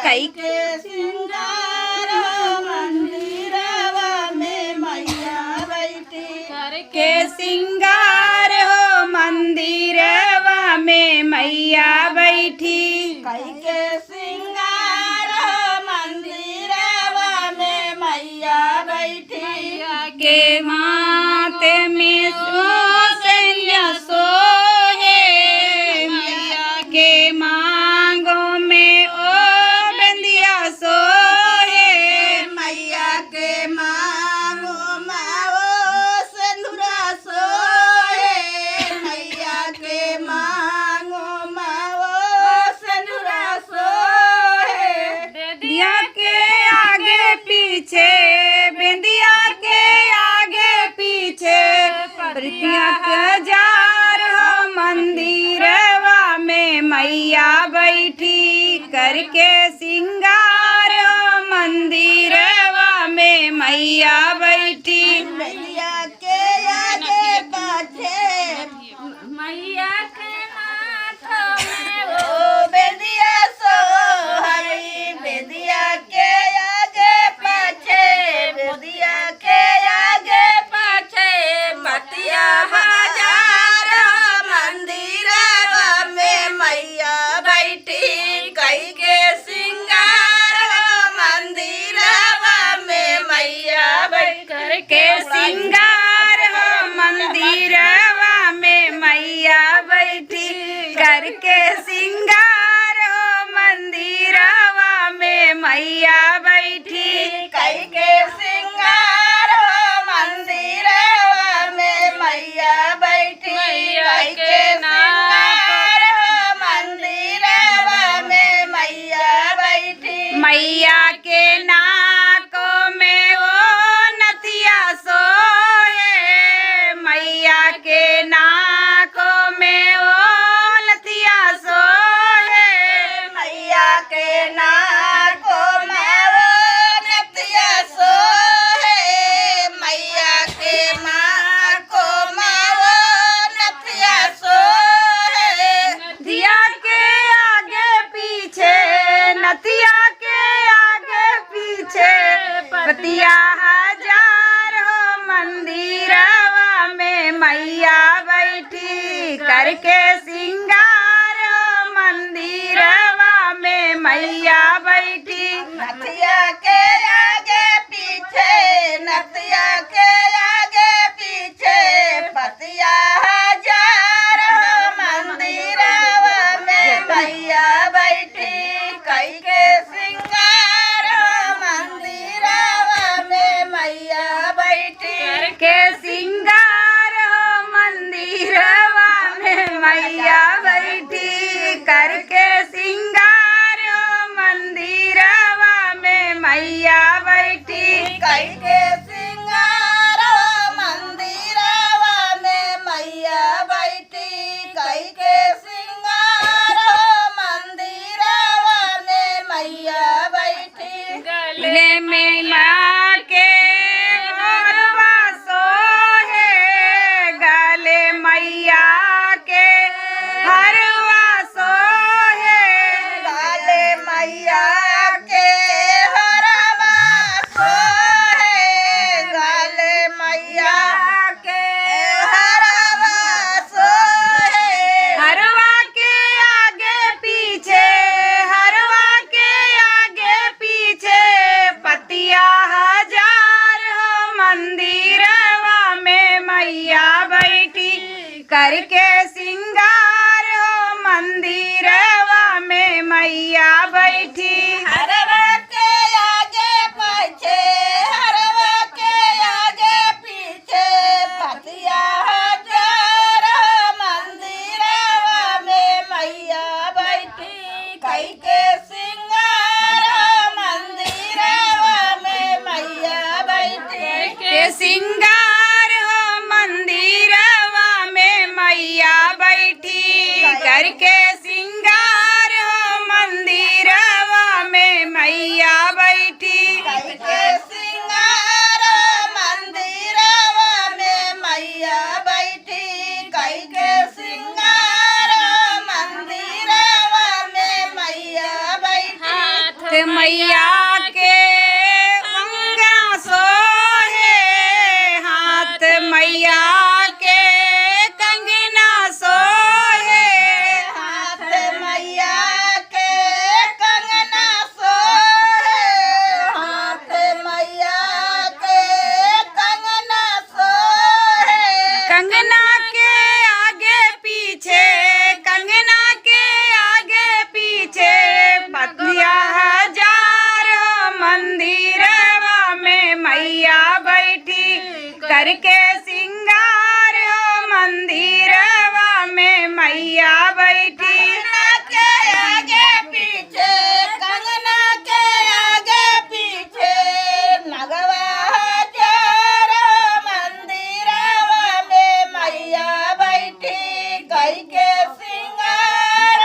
कई के सिंगार हो मंदिरवा में मैया बैठी के सिंगार हो मंदिरवा में मैया बैठी कई के सिंगार हो मंदिरवा में मैया बैठी के माथे में सैया सोहे मैया के मांगों में ओ बंदिया सोहे मैया के मांगो माओ सिंदूरा सोहे मैया के मांगो माओ सिंदूरा सोहे दिया के आगे पीछे बिंदिया के आगे पीछे प्रतिया के जार हो मंदिरवा में मैया बैठी करके सिंगार हो मंदिरवा में मैया बैठी मैया के आगे पाछे मैया के माथों में ओ बेदिया सोहरी बेदिया के आगे पाछे बेदिया के आगे पाछे पतिया हजार मंदिरवा में मैया बैठी कई के सिंगार मंदिरवा में मैया बैठ करके सिंगार हो मंदिरवा में मैया बैठी करके सिंगार हो मंदिरवा में मैया बैठी कई के सिंगार हो मंदिरवा में मैया बैठी कई के सिंगार हो मंदिरवा में मैया बैठी मैया के नाकों में वो नथिया सोहे मैया के नाकों में वो नथिया सोहे मैया के नाको मारो नतिया सोहे मैया के नाको मारो नतिया सोहे दिया के आगे पीछे नथिया के आगे पीछे पतिया हजार हो मंदिरवा में मैया बैठी करके सिंगार हो मंदिरवा में मैया बैठी नतिया के आगे पीछे नतिया के आगे पीछे पतिया हजार मंदिरवा में मैया बैठी कई के सिंगार मंदिरवा में मैया बैठी करके सिंगार हो मंदिरवा में मैया बैठी करके सिंगार हो मंदिरवा में मैया बैठी कई के सिंगार मंदिरवा में मैया बैठी कई के सिंगार मंदिरवा में मैया बैठी गले में माँ के हरवा सोहे गले मैया के हरवा सोहे गाले मैया के हरवा सोहे गाले मैया के हरवा सोहे हरवा के आगे पीछे हरवा के आगे पीछे पतिया हजार हो मंदिरवा में मैया बैठी करके सिंगार हो मंदिरवा में मैया बैठी हरवा के आगे पीछे हरवा के आगे पीछे पतिया हजार मंदिरवा में मैया बैठी कई के सिंगार मंदिरवा में मैया बैठी के सिंगार हो मंदिरवा में मैया बैठी करके सिंगार हो मंदिरवा मैया के कंगना सोहे, हाथ मैया के कंगना सोहे, हाथ मैया के कंगना सोहे, हाथ मैया के कंगना सोहे। कंगना के आगे पीछे, कंगना के आगे पीछे पतिया हजार हो मंदिरवा में मैया बैठी करके सिंगार हो मंदिरवा में मैया बैठी। कंगना के आगे पीछे, कंगना के आगे पीछे नगवा हजार मंदिरवा में मैया बैठी कई के सिंगार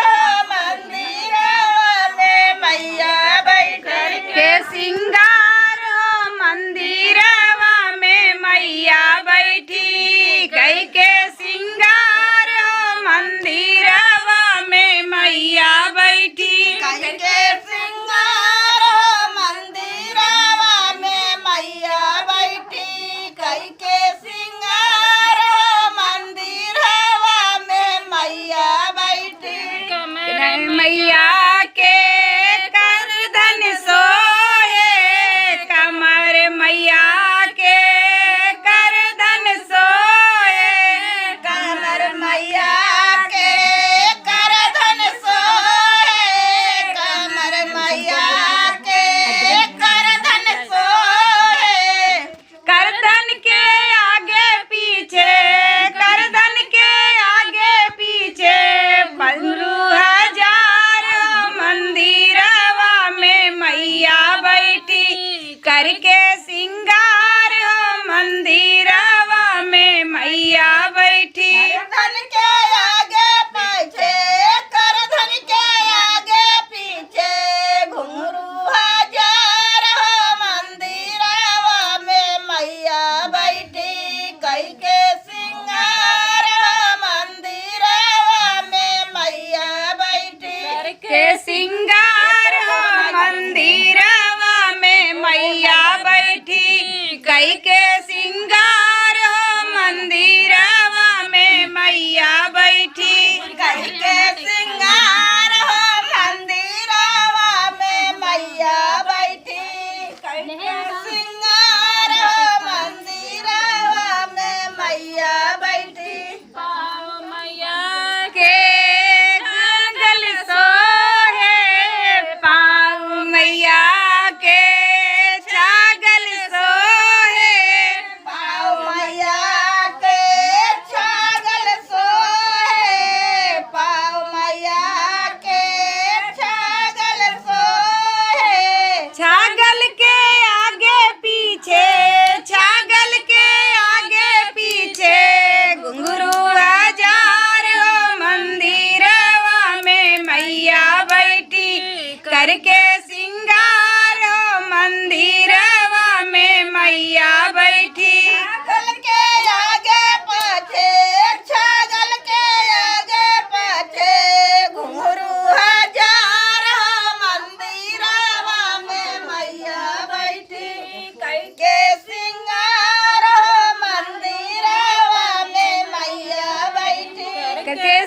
मंदिरवा में मैया बैठी के सिंगार हो मंदिरवा में मैया बैठी कई के सिंगार हो मंदिरवा में मैया बैठी। कई के सिंगार मंदिरवा में मैया बैठी कई के सिंगार मंदिरवा में मैया बैठी। मैया के करधन सोहे, कमर मैया के करधन सोहे, कमर मैया के करधन सोहे, कमर मैया के करधन सोहे। करधन के आगे पीछे, करधन के आगे पीछे पंद्रू हजार मंदिरवा में मैया बैठी करके सिंगार हो मंदिरवा में मैया बैठी। करधन के आगे पीछे, करधन के आगे पीछे घुंघरू हजार मंदिरवा में मैया बैठी कई के सिंगार मंदिरवा में मैया बैठी। के सिंगार हो मंदिरवा में मैया बैठी कई के सिंगार हो मंदिरवा में मैया बैठी। कई के सिंगार मंदिरवा में मैया बैठी कई के सिंगार मंदिरवा में मैया बैठी। के छागल सोहे, पाँव मैया के छागल सोहे, पाँव मैया के छागल सोहे, पाँव मैया के छागल सोहे। छागल के आगे पीछे, छागल के आगे पीछे घुंघरू हजार हो मंदिरवा में मैया बैठी करके सिंगार हो मंदिरवा में मैया बैठी। छागल के आगे पाछे, छागल के आगे पाछे घुंघरू हजार मंदिरवा में मैया बैठी कई के सिंगार मंदिरवा में मैया बैठी। करके